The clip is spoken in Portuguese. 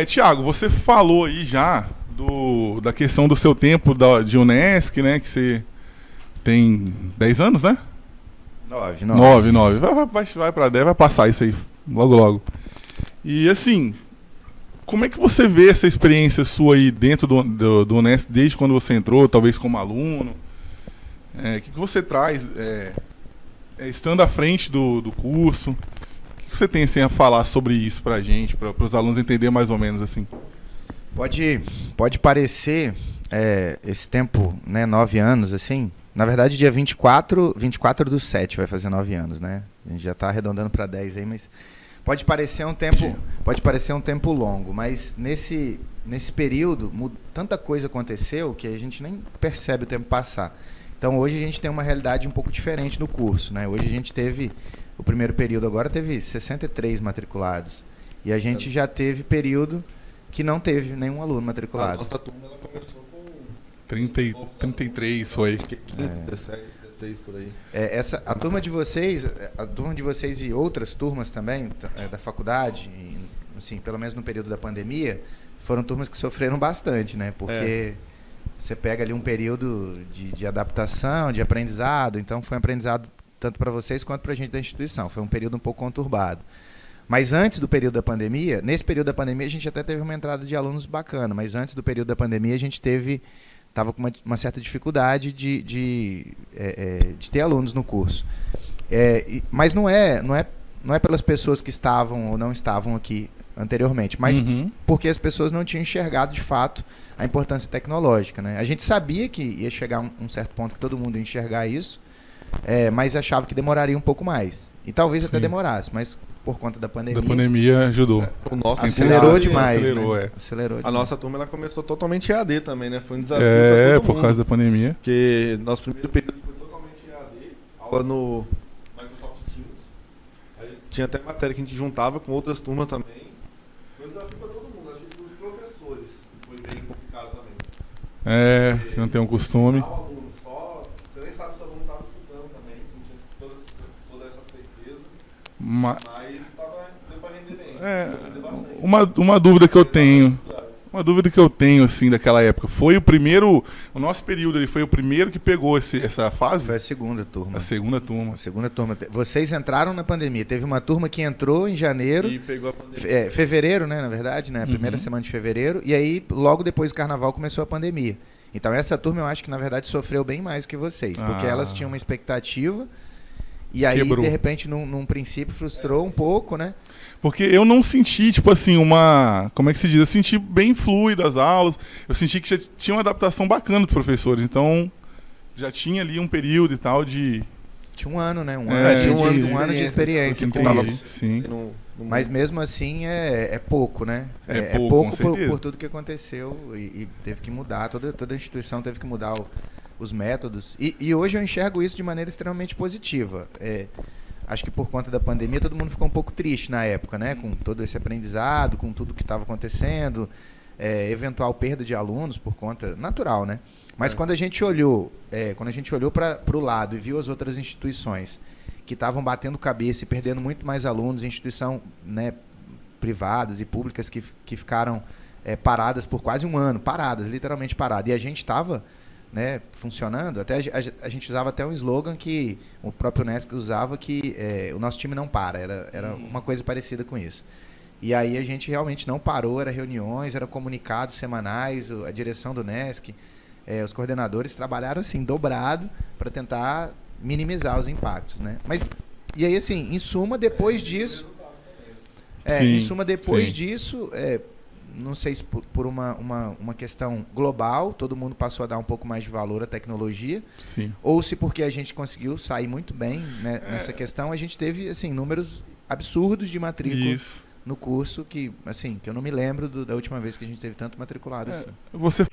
Tiago, você falou aí já da questão do seu tempo de Unesc, né? Que você tem 10 anos, né? 9. Vai para 10, vai passar isso aí logo, logo. E assim, como é que você vê essa experiência sua aí dentro do Unesc, desde quando você entrou, talvez como aluno? O que você traz estando à frente do curso? O que você tem assim, a falar sobre isso pra gente, para os alunos entenderem mais ou menos assim? Pode parecer esse tempo, né, 9 anos, assim. Na verdade, dia 24/7 vai fazer 9 anos, né? A gente já está arredondando para 10 aí, mas pode parecer um tempo longo, mas nesse período tanta coisa aconteceu que a gente nem percebe o tempo passar. Então hoje a gente tem uma realidade um pouco diferente no curso, né? Hoje a gente teve, o primeiro período agora teve 63 matriculados. E a gente já teve período que não teve nenhum aluno matriculado. A nossa turma ela começou com 33 foi. 15, 16 por aí. A turma de vocês e outras turmas também da faculdade, assim, pelo menos no período da pandemia, foram turmas que sofreram bastante, né? Porque você pega ali um período de adaptação, de aprendizado, então foi um aprendizado tanto para vocês quanto para a gente da instituição. Foi um período um pouco conturbado. Mas antes do período da pandemia, nesse período da pandemia a gente até teve uma entrada de alunos bacana, mas antes do período da pandemia a gente estava com uma certa dificuldade de ter alunos no curso. Mas não é pelas pessoas que estavam ou não estavam aqui anteriormente, mas porque as pessoas não tinham enxergado de fato a importância tecnológica, né? A gente sabia que ia chegar um certo ponto que todo mundo ia enxergar isso, mas achava que demoraria um pouco mais. E talvez até demorasse, mas por conta da pandemia... Da pandemia ajudou. Acelerou demais. Acelerou. A nossa turma ela começou totalmente EAD também, né? Foi um desafio para todo por mundo, causa da pandemia. Porque nosso primeiro período foi totalmente EAD, aula no Microsoft Teams. Aí tinha até matéria que a gente juntava com outras turmas também. Foi um desafio para todo mundo, acho que para os professores foi bem complicado também. Que não tem um costume. Você nem sabe se o aluno estava escutando também, se não tinha toda essa certeza. Mas deu para render bem. Uma dúvida que eu tenho. Uma dúvida que eu tenho, assim, daquela época. Foi o nosso período ali, foi o primeiro que pegou essa fase? Foi a segunda turma. A segunda turma. Vocês entraram na pandemia. Teve uma turma que entrou em janeiro. E pegou a pandemia. Fevereiro, né, na verdade, né? Primeira semana de fevereiro. E aí, logo depois do carnaval, começou a pandemia. Então, essa turma, eu acho que, na verdade, sofreu bem mais que vocês. Porque elas tinham uma expectativa. E aí, quebrou. De repente, num princípio, frustrou um pouco, né? Porque eu não senti, tipo assim, como é que se diz? Eu senti bem fluido as aulas. Eu senti que já tinha uma adaptação bacana dos professores. Então, já tinha ali um período e tal de... Tinha um ano, né? Um ano de experiência. Sim. Mas mesmo assim é pouco, né? É pouco por tudo que aconteceu e teve que mudar. Toda a instituição teve que mudar os métodos. E hoje eu enxergo isso de maneira extremamente positiva. Acho que por conta da pandemia todo mundo ficou um pouco triste na época, né? Com todo esse aprendizado, com tudo que estava acontecendo, eventual perda de alunos por conta natural, né? Mas quando a gente olhou para o lado e viu as outras instituições que estavam batendo cabeça e perdendo muito mais alunos, instituição, né, privadas e públicas que ficaram paradas por quase um ano, literalmente paradas, e a gente estava, né, funcionando. Até a gente usava até um slogan que o próprio Unesc usava, que o nosso time não para, era uma coisa parecida com isso. E aí a gente realmente não parou, era reuniões, era comunicados semanais, a direção do Unesc, os coordenadores trabalharam assim, dobrado, para tentar minimizar os impactos, né? Mas, e aí assim, em suma, depois disso, não sei se por uma questão global, todo mundo passou a dar um pouco mais de valor à tecnologia, ou se porque a gente conseguiu sair muito bem, né, nessa questão, a gente teve assim, números absurdos de matrícula no curso, que eu não me lembro da última vez que a gente teve tanto matriculado assim. Você